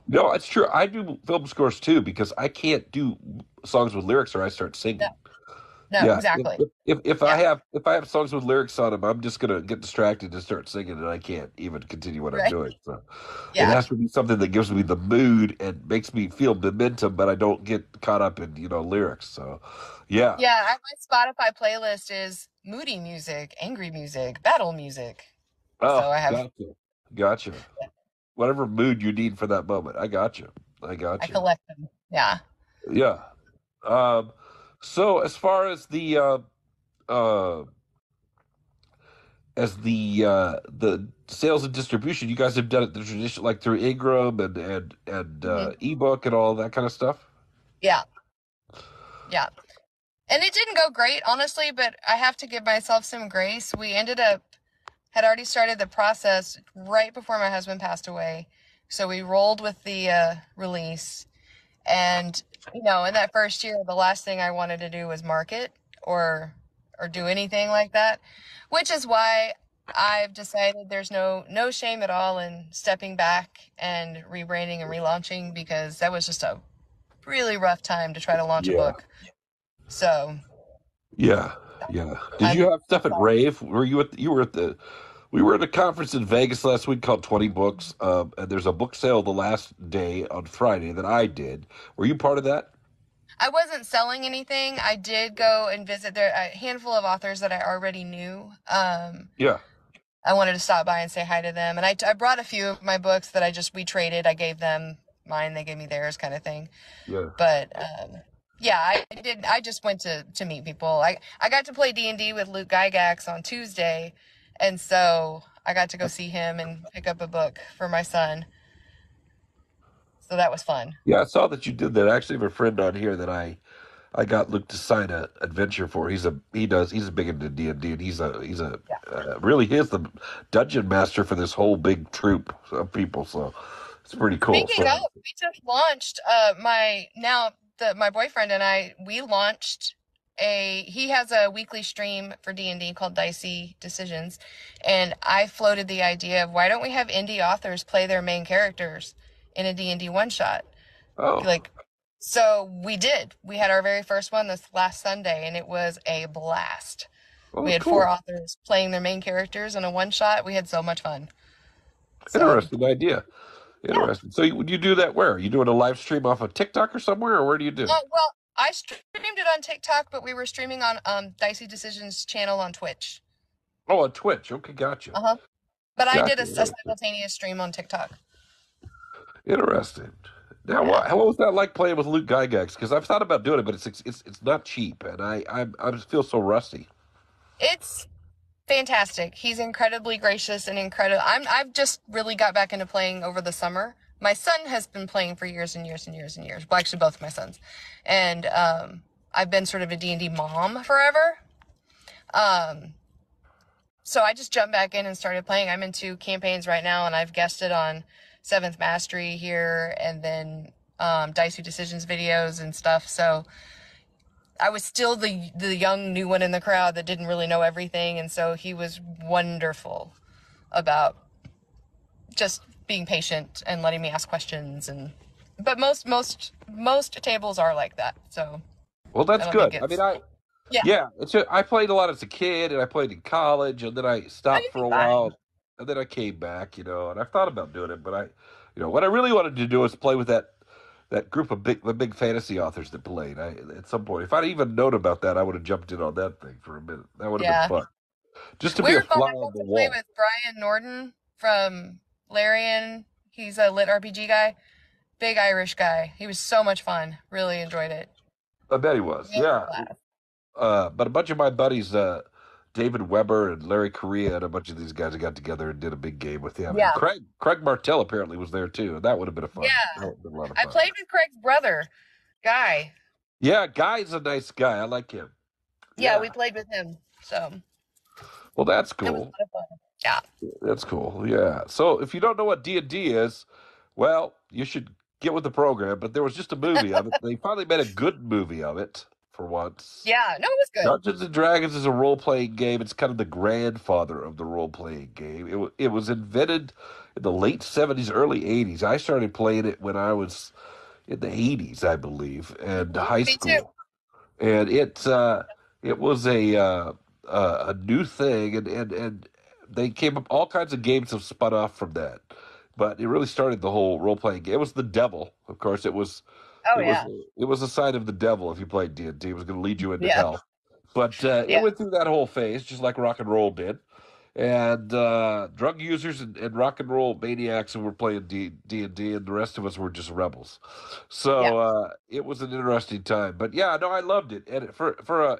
no, it's true. I do film scores too because I can't do songs with lyrics or I start No, singing. no, Yeah, exactly. if I Yeah, have songs with lyrics on them, I'm just gonna get distracted and start singing, and I can't even continue what I'm right. doing. So it Yeah. has to be something that gives me the mood and makes me feel momentum, but I don't get caught up in lyrics. So yeah. Yeah, my Spotify playlist is moody music, angry music, battle music. So Oh, I have gotcha. Whatever mood you need for that moment, I got you. I I got you. collect them. Yeah. Yeah. Um, so uh, as the sales and distribution, you guys have done it the tradition like through Ingram and Hmm. ebook and all that kind of stuff. Yeah. Yeah. And it didn't go great, honestly, but I have to give myself some grace. We ended up had already started the process right before my husband passed away. So we rolled with the release. And, in that first year, the last thing I wanted to do was market or do anything like that, which is why I've decided there's no shame at all in stepping back and rebranding and relaunching because that was just a really rough time to try to launch a Yeah. book. So Yeah, yeah. Did I'm you have stuff at Rave? Were you at you were at the we were at a conference in Vegas last week called 20 Books, and there's a book sale the last day on Friday that I did. Were you part of that? I wasn't selling anything. I did go and visit there a handful of authors that I already knew. Yeah. I wanted to stop by and say hi to them. And I brought a few of my books that we traded. I gave them mine, they gave me theirs, kind of thing. Yeah. But yeah, I did. I just went to meet people. I got to play D&D with Luke Gygax on Tuesday, and so I got to go see him and pick up a book for my son. So that was fun. Yeah, I saw that you did that. I actually have a friend on here that I got Luke to sign a adventure for. He's a big into D&D, and he's the dungeon master for this whole big troop of people. So it's pretty cool. Speaking So of, we just launched my boyfriend and I, we launched he has a weekly stream for D&D called Dicey Decisions, and I floated the idea of why don't we have indie authors play their main characters in a D&D one shot? oh Like, so we did. We had our very first one this last Sunday, and it was a blast. We oh had four cool, authors playing their main characters in a one shot. We had so much fun. So interesting idea. yeah. Interesting. So would you do that where? Are you doing a live stream off of TikTok or somewhere, or where do you do it? Well, I streamed it on TikTok, but we were streaming on Dicey Decisions channel on Twitch. Oh, on Twitch. Okay, gotcha. Uh-huh. But I did Gotcha. a simultaneous stream on TikTok. Interesting. Now, Yeah. what was that like playing with Luke Gygax? Because I've thought about doing it, but it's not cheap, and I just feel so rusty. It's fantastic. He's incredibly gracious and incredible. I've just really got back into playing over the summer. My son has been playing for years and years and years and years. Well, actually, both my sons. And I've been sort of a D&D mom forever. Um, so I just jumped back in and started playing. I'm into campaigns right now, and I've guested on Seventh Mastery here, and then Dicey Decisions videos and stuff. So I was still the young new one in the crowd that didn't really know everything, and so he was wonderful about just being patient and letting me ask questions. And but most tables are like that, so Well, I that's don't think good. I mean, it's yeah. I played a lot as a kid, and I played in college, and then I Oh, stopped you'd for be a fine. while, and then I came back, and I've thought about doing it, but what I really wanted to do was play with that group of the big fantasy authors that played. At some point, if I'd even known about that, I would have jumped in on that thing for a minute. That would have been Yeah, fun, just to be a weird fun. fly I on got the to play wall. with Brian Norton from Larian. He's a lit RPG guy, big Irish guy. He was so much fun. Really enjoyed it. I bet he was, Really yeah. blast. But a bunch of my buddies, David Weber and Larry Correa, and a bunch of these guys, got together and did a big game with him. And Yeah, Craig Martell apparently was there too, and that would have been a fun. That yeah. would have been a lot of I fun. played with Craig's brother, Guy. Yeah, Guy's a nice guy. I like him. Yeah, Yeah. we played with him. So Well, that's it was a cool. lot of fun. Yeah. That's cool. Yeah. So if you don't know what D&D is, well, you should get with the program. But there was just a movie of it. They finally made a good movie of it for once. Yeah. No, it was good. Dungeons and Dragons is a role playing game. It's kind of the grandfather of the role playing game. It was invented in the late 70s, early 80s. I started playing it when I was in the 80s, I believe, and high Me too. school. And it was a new thing, and they came up all kinds of games have spun off from that. But it really started the whole role playing game. It was the devil, of course. Oh It was yeah. it was a sign of the devil if you played D&D. It was going to lead you into Yeah. hell. But it Yeah. went through that whole phase, just like rock and roll did. And drug users and rock and roll maniacs who were playing D&D, and the rest of us were just rebels. Yeah. So it was an interesting time. But yeah, no, I loved it. And for a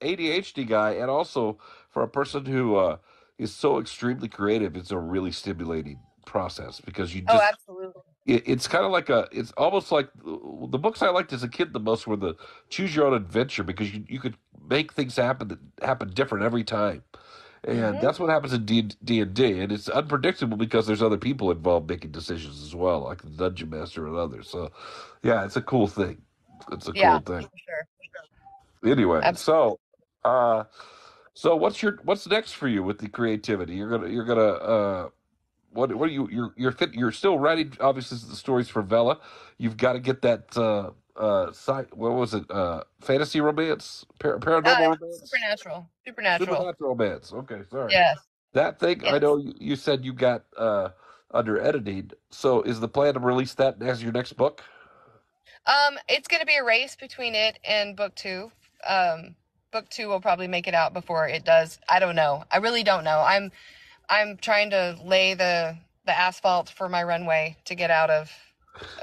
ADHD guy, and also for a person who is so extremely creative, it's a really stimulating process because Oh, absolutely. it's kind of like it's almost like the books I liked as a kid the most were the choose your own adventure, because you could make things happen that happen different every time. And Mhm. that's what happens in D&D, and it's unpredictable because there's other people involved making decisions as well, like the dungeon master and others. So, yeah, it's a cool thing. It's a Yeah, cool thing. for sure. Anyway, Absolutely. uh, so what's next for you with the creativity? What are you're still writing obviously the stories for Vela. You've got to get that site. What was it? Fantasy romance, paranormal romance. Supernatural. Supernatural. Supernatural romance. Okay, sorry. Yes. That thing, I Yes. know you said you got under editing. So is the plan to release that as your next book? It's gonna be a race between it and book two. Um, book 2 will probably make it out before it does. I don't know. I really don't know. I'm trying to lay the asphalt for my runway to get out of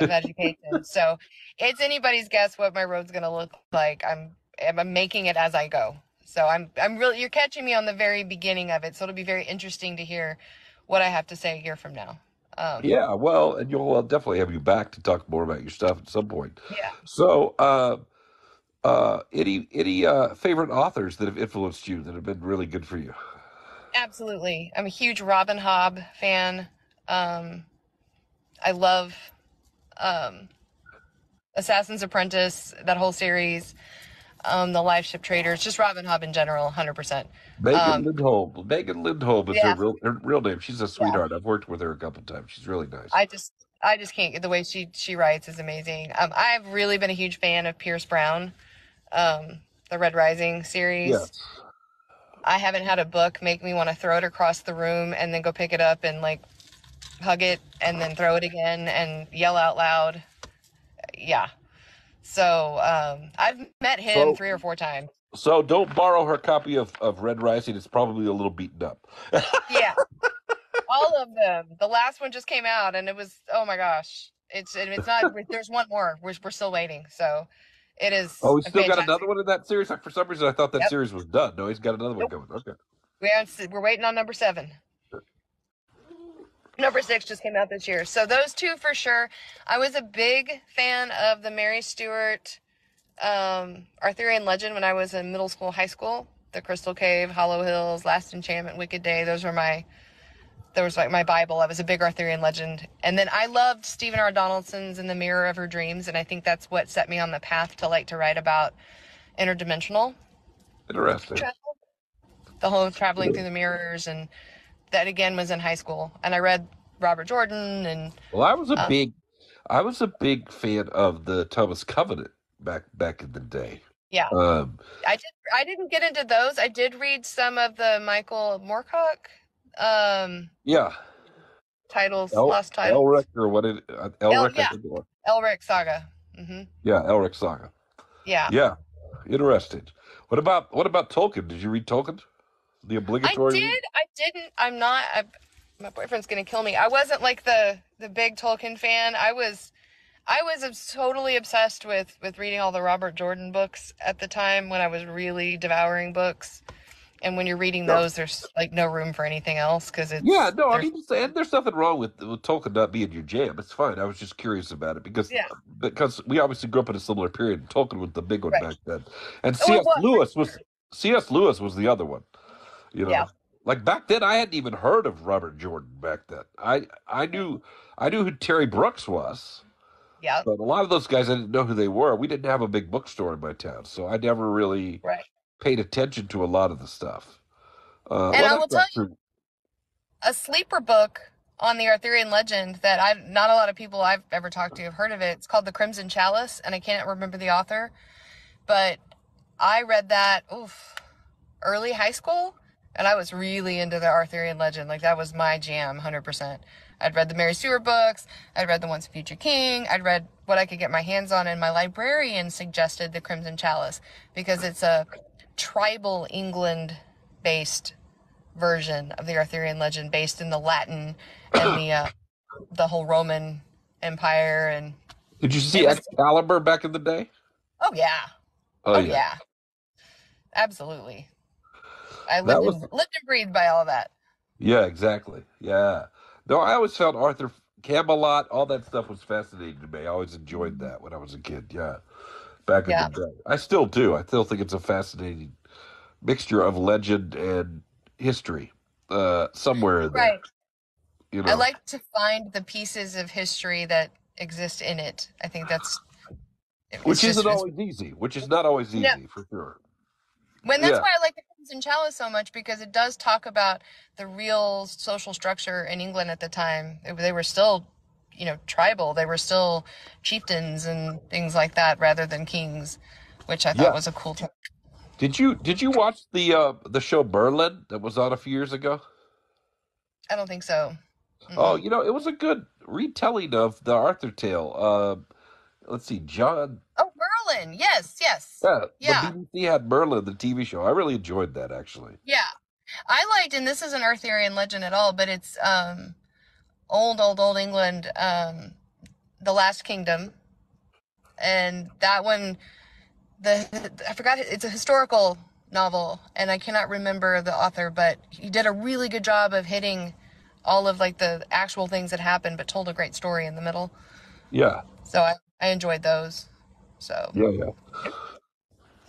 education. So it's anybody's guess what my road's gonna look like. I'm making it as I go. So I'm really, you're catching me on the very beginning of it. So it'll be very interesting to hear what I have to say a year from now. Yeah, well, and you'll definitely have you back to talk more about your stuff at some point. Yeah, So, any favorite authors that have influenced you that have been really good for you? absolutely. I'm a huge Robin Hobb fan. Um, I love um, Assassin's Apprentice, that whole series. The Live Ship Traders, just Robin Hobb in general, 100%. Megan Um, Lindholm. Megan Lindholm is yeah, her real name. She's a yeah. sweetheart. I've worked with her a couple of times. She's really nice. I just can't get the way she writes is amazing. I've really been a huge fan of Pierce Brown, the Red Rising series. Yes. I haven't had a book make me want to throw it across the room and then go pick it up and like hug it and then throw it again and yell out loud. Yeah. So I've met him So 3 or 4 times. so don't borrow her copy of Red Rising. It's probably a little beaten up. Yeah, all of them. The last one just came out, and it was, oh my gosh. It's not. There's one more. We're still waiting. So it Oh, is he's a still got another fantastic. one in that series. Like, for some reason, I thought that Yep. series was done. No, he's got another one Nope. coming. Okay. We're waiting on number 7. Number 6 just came out this year. So those two for sure. I was a big fan of the Mary Stewart Arthurian legend when I was in middle school, high school. The Crystal Cave, Hollow Hills, Last Enchantment, Wicked Day. Those were there was like my Bible. I was a big Arthurian legend. And then I loved Stephen R. Donaldson's In the Mirror of Her Dreams, and I think that's what set me on the path to like to write about interdimensional Interesting. travel. The whole traveling through the mirrors, and that again was in high school. And I read Robert Jordan and Well, uh, I was a big fan of the Thomas Covenant back in the day. yeah. Um, I didn't get into those. I did read some of the Michael Moorcock um yeah, lost titles. Elric or what it El Elric, I yeah, think it was. Elric Saga. Yeah, Elric Saga. Yeah. Yeah, interesting. What about Tolkien? Did you read Tolkien? The I obligatory read? did. I didn't. My boyfriend's gonna kill me. I wasn't like the big Tolkien fan. I was totally obsessed with reading all the Robert Jordan books at the time when I was really devouring books. And when you're reading No. those, there's like no room for anything else because Yeah, it's no, I there's mean, and there's nothing wrong with Tolkien not being your jam. It's fine. I was just curious about it yeah, because we obviously grew up in a similar period. And Tolkien was the big one right. back then, and Oh, it was. C.S. Lewis was the other one. You Yeah, know, like back then, I hadn't even heard of Robert Jordan back then. I knew who Terry Brooks was, yeah, but a lot of those guys I didn't know who they were. We didn't have a big bookstore in my town, so I never really right. paid attention to a lot of the stuff. And Well, I that's will tell not you true. a sleeper book on the Arthurian legend that I not a lot of people I've ever talked to have heard of it. It's called The Crimson Chalice, and I can't remember the author, but I read that early high school, and I was really into the Arthurian legend. Like that was my jam, 100%. I'd read the Mary Stuart books. I'd read the Once and Future King. I'd read what I could get my hands on, and my librarian suggested the Crimson Chalice because it's a tribal England-based version of the Arthurian legend, based in the Latin and the whole Roman Empire, and Did you it see was. Excalibur back in the day? Oh yeah, Oh oh yeah, yeah, absolutely. I that was lived and breathed by all of that. yeah, exactly. Yeah. No, I always found Arthur Camelot, all that stuff was fascinating to me. I always enjoyed that when I was a kid. Yeah, back in the Yeah, day. I still do. I still think it's a fascinating mixture of legend and history. Somewhere in there, right. you I know, like to find the pieces of history that exist in it. I think which it's isn't just it's always easy. Which is not always no. easy for sure. When that's Yeah. why I like the Crimson Chalice so much because it does talk about the real social structure in England at the time. They were still, tribal. They were still chieftains and things like that rather than kings, which I thought Yeah. was a cool time. Did you watch the show Berlin that was on a few years ago? I don't think so. Oh, Mm-mm. it was a good retelling of the Arthur tale. Let's see, John. Oh, Merlin. Yes, yes. Yeah, the Yeah, BBC had Merlin, the TV show. I really enjoyed that, actually. yeah. I liked, and this isn't Arthurian legend at all, but it's old England, the Last Kingdom, and that one, I forgot, it's a historical novel, and I cannot remember the author, but he did a really good job of hitting all of like the actual things that happened, but told a great story in the middle. Yeah, So I enjoyed those. So yeah, yeah.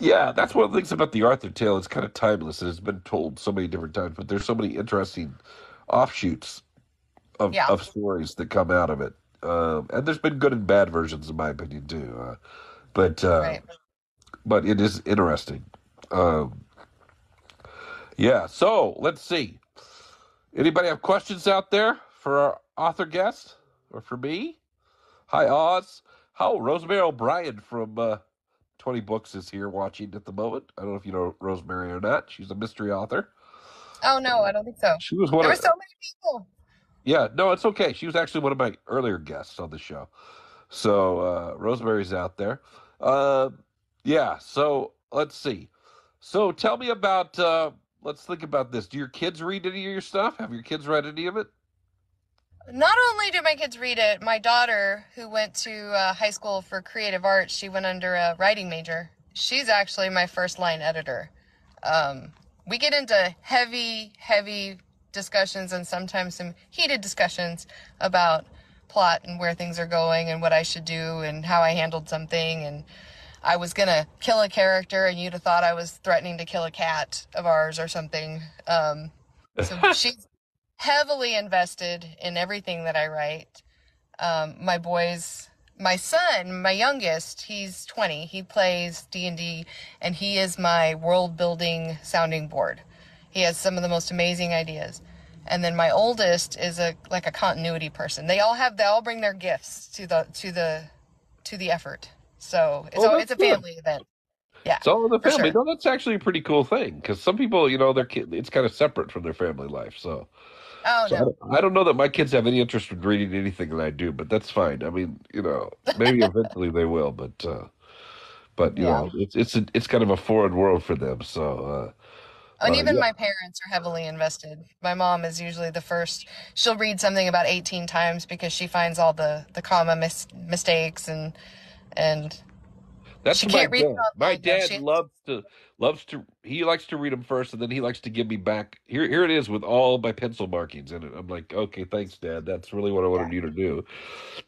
Yeah, that's one of the things about the Arthur tale. It's kind of timeless and it's been told so many different times, but there's so many interesting offshoots yeah, of stories that come out of it. And there's been good and bad versions, in my opinion, too. But right. but it is interesting. Um, yeah. So let's see. Anybody have questions out there for our author guest or for me? Hi, Oz. How Rosemary O'Brien from 20 Books is here watching at the moment. I don't know if you know Rosemary or not. She's a mystery author. Oh no, I don't think so. She was one There were of, so many people. yeah, no, it's okay. She was actually one of my earlier guests on the show. So Rosemary's out there. Uh, yeah, so let's see. So tell me about, let's think about this. Do your kids read any of your stuff? Have your kids read any of it? Not only do my kids read it, my daughter, who went to high school for creative arts, she went under a writing major. She's actually my first line editor. Um, we get into heavy discussions and sometimes some heated discussions about plot and where things are going and what I should do and how I handled something. And I was going to kill a character and you'd have thought I was threatening to kill a cat of ours or something. So she's heavily invested in everything that I write. My boys, my son, my youngest, he's 20. He plays D&D, and he is my world building sounding board. He has some of the most amazing ideas. And then my oldest is a continuity person. They all bring their gifts to the effort. So Oh, that's it's a good. family event. Yeah, It's all in the for family. sure. No, that's actually a pretty cool thing because some people, their kid, it's kind of separate from their family life. So, Oh so no. I don't know that my kids have any interest in reading anything that I do, but that's fine. I mean, maybe eventually they will, but Yeah. it's kind of a foreign world for them. So, And even yeah, my parents are heavily invested. My mom is usually the first. She'll read something about 18 times because she finds all the comma mistakes and that's she my can't read it dad. My online though. dad loves to he likes to read them first, and then he likes to give me back. Here it is with all my pencil markings in it. I'm like, okay, thanks, Dad. That's really what I wanted you to do.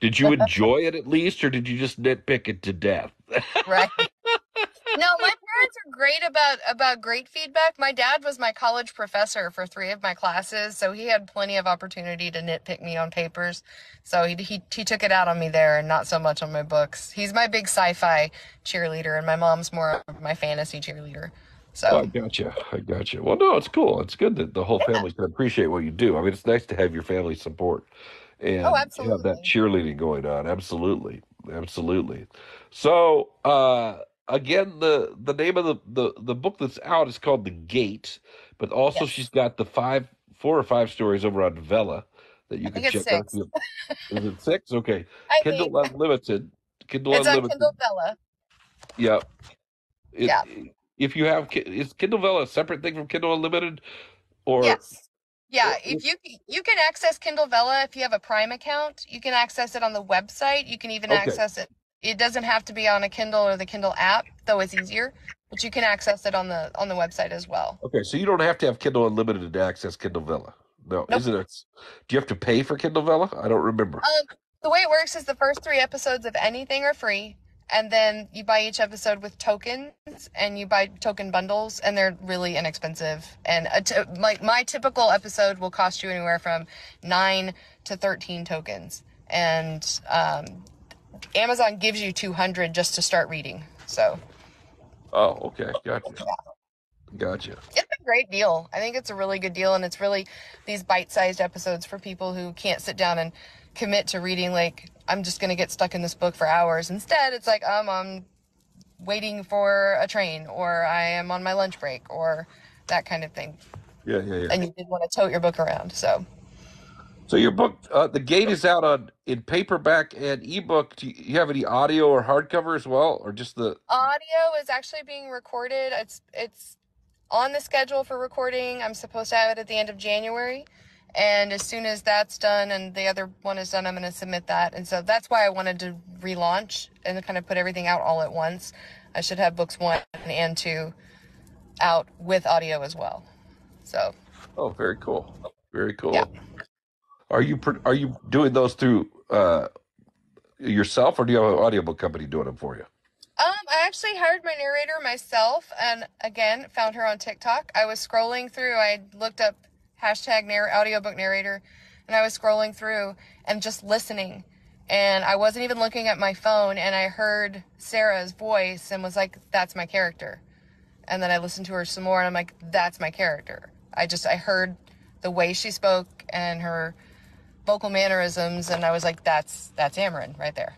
Did you enjoy it at least, or did you just nitpick it to death? Right. No, my parents are great about great feedback. My dad was my college professor for 3 of my classes, so he had plenty of opportunity to nitpick me on papers. So he took it out on me there and not so much on my books. He's my big sci-fi cheerleader, and my mom's more of my fantasy cheerleader. Oh, So, I gotcha. I gotcha. Well, no, it's cool. It's good that the whole yeah. family can appreciate what you do. I mean, it's nice to have your family support Oh, and have that absolutely. cheerleading going on. Absolutely. Absolutely. So, again, the name of the book that's out is called The Gate, but also she's Yes. got the 4 or 5 stories over on Vella that I you can think it's check out. 6. Is it 6? Okay. I think Kindle Unlimited. Kindle it's on Unlimited. Kindle Bella. Yeah. It Yeah. if you have is Kindle Vella a separate thing from Kindle Unlimited or Yes. Yeah, if you can access Kindle Vella if you have a Prime account, you can access it on the website. You can even okay. access it. It doesn't have to be on a Kindle or the Kindle app, though it's easier, but you can access it on the website as well. Okay, so you don't have to have Kindle Unlimited to access Kindle Vella. No, Nope. isn't it? Do you have to pay for Kindle Vella? I don't remember. The way it works is the first 3 episodes of anything are free, and then you buy each episode with tokens, and you buy token bundles, and they're really inexpensive. And like my typical episode will cost you anywhere from 9 to 13 tokens, and Amazon gives you 200 just to start reading. So Oh, okay, gotcha, gotcha. it's a great deal. I think it's a really good deal, and it's really these bite-sized episodes for people who can't sit down and commit to reading like I'm just going to get stuck in this book for hours. Instead, it's like I'm waiting for a train, or I am on my lunch break, or that kind of thing. Yeah, yeah, yeah. And you did want to tote your book around. So So your book, The Gate, is out on in paperback and ebook. Do you have any audio or hardcover as well, or just the? Audio is actually being recorded. It's on the schedule for recording. I'm supposed to have it at the end of January. And as soon as that's done and the other one is done, I'm going to submit that. And so that's why I wanted to relaunch and kind of put everything out all at once. I should have books 1 and 2 out with audio as well. So, Oh, very cool. Very yeah. cool. Are you doing those through yourself, or do you have an audiobook company doing them for you? I actually hired my narrator myself, and again, found her on TikTok. I was scrolling through, I looked up hashtag audiobook narrator, and I was scrolling through and just listening. And I wasn't even looking at my phone, and I heard Sarah's voice and was like, that's my character. And then I listened to her some more, and I'm like, that's my character. I heard the way she spoke and her vocal mannerisms, and I was like, that's Amarin right there.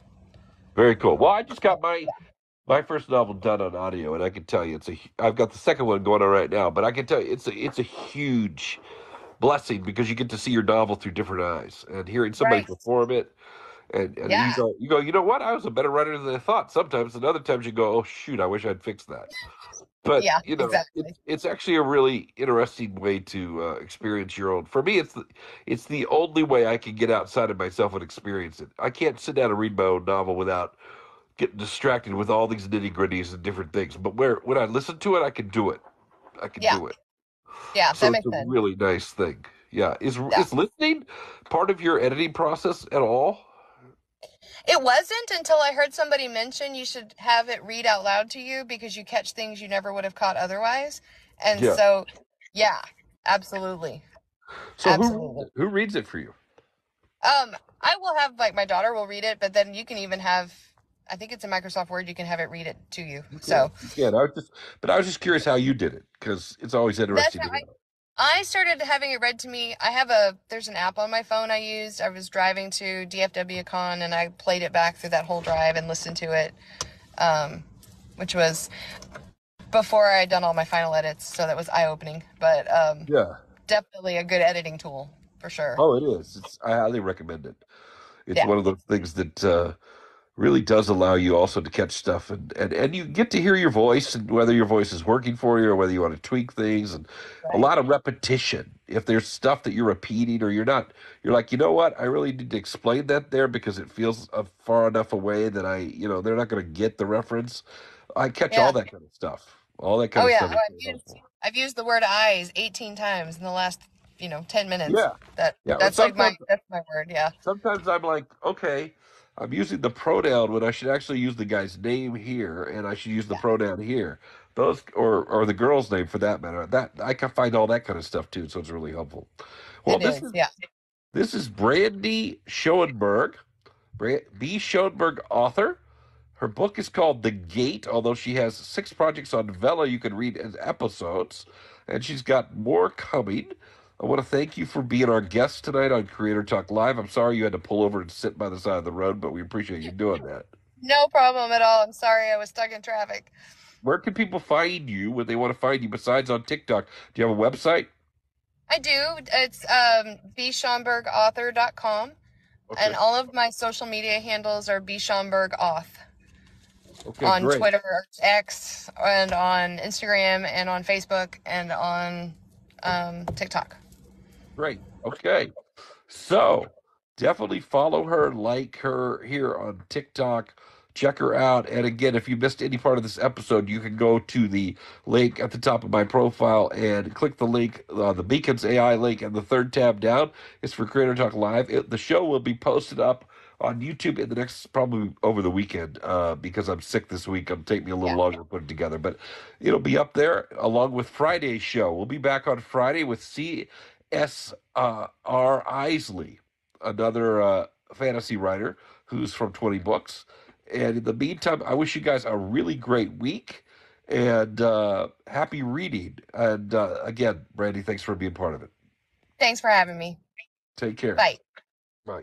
Very cool. Well, I just got my first novel done on audio, and I can tell you I've got the second one going on right now, but I can tell you it's a huge blessing because you get to see your novel through different eyes and hearing somebody Right. perform it. And Yeah. you know what? I was a better writer than I thought sometimes, and other times you go, oh shoot, I wish I'd fixed that. But Yeah, you know, exactly. it's actually a really interesting way to experience your own. For me, it's the only way I can get outside of myself and experience it. I can't sit down and read my own novel without getting distracted with all these nitty gritties and different things. But when I listen to it, I can do it. I can Yeah. do it. Yeah, So that it's makes a sense. really nice thing. Yeah, Yeah. is listening part of your editing process at all? It wasn't until I heard somebody mention you should have it read out loud to you because you catch things you never would have caught otherwise. And Yeah. so, yeah, absolutely. So who reads Absolutely. it? Who reads it for you? I will have like my daughter will read it, but then you can even have I think it's in Microsoft Word, you can have it read it to you. You can. So You can. I was just curious how you did it because it's always that's interesting how to know. I started having it read to me. There's an app on my phone I used. I was driving to DFW Con and I played it back through that whole drive and listened to it, um, which was before I had done all my final edits. So that was eye opening, but Yeah. definitely a good editing tool for sure. Oh, it is. I highly recommend it. It's Yeah. one of those things that really does allow you also to catch stuff and you get to hear your voice and whether your voice is working for you or whether you want to tweak things and a Right. lot of repetition. If there's stuff that you're repeating or you're like, you know what, I really need to explain that there because it feels far enough away that they're not going to get the reference. I catch Yeah. all that kind of stuff. All that kind Oh of yeah. stuff is very helpful. I've used the word eyes 18 times in the last 10 minutes. Yeah. Yeah. Or That's my word. Yeah. sometimes I'm like, okay, I'm using the pronoun when I should actually use the guy's name here, and I should use the Yeah. pronoun here. Those or the girl's name for that matter. That I can find all that kind of stuff too, so it's really helpful. Well, It is. Yeah. this is Brandi Schoenberg, B. Schoenberg author. Her book is called The Gate, although she has 6 projects on Vella you can read as episodes, and she's got more coming. I want to thank you for being our guest tonight on Creator Talk Live. I'm sorry you had to pull over and sit by the side of the road, but we appreciate you doing that. No problem at all. I'm sorry I was stuck in traffic. Where can people find you when they want to find you besides on TikTok? Do you have a website? I do. It's bschomburgauthor.com. And Okay. all of my social media handles are bschomburgauth Okay, on great. Twitter, X, and on Instagram, and on Facebook, and on TikTok. Great. Okay. So definitely follow her, like her here on TikTok. Check her out. And again, if you missed any part of this episode, you can go to the link at the top of my profile and click the link, the Beacons AI link, and the third tab down is for Creator Talk Live. The show will be posted up on YouTube in the next, probably over the weekend, because I'm sick this week. It'll take me a little Yeah. longer to put it together, but it'll be up there along with Friday's show. We'll be back on Friday with C.S.R. Isley, another fantasy writer who's from 20 Books. And in the meantime, I wish you guys a really great week and happy reading. And again, Brandi, thanks for being part of it. Thanks for having me. Take care. Bye. Bye.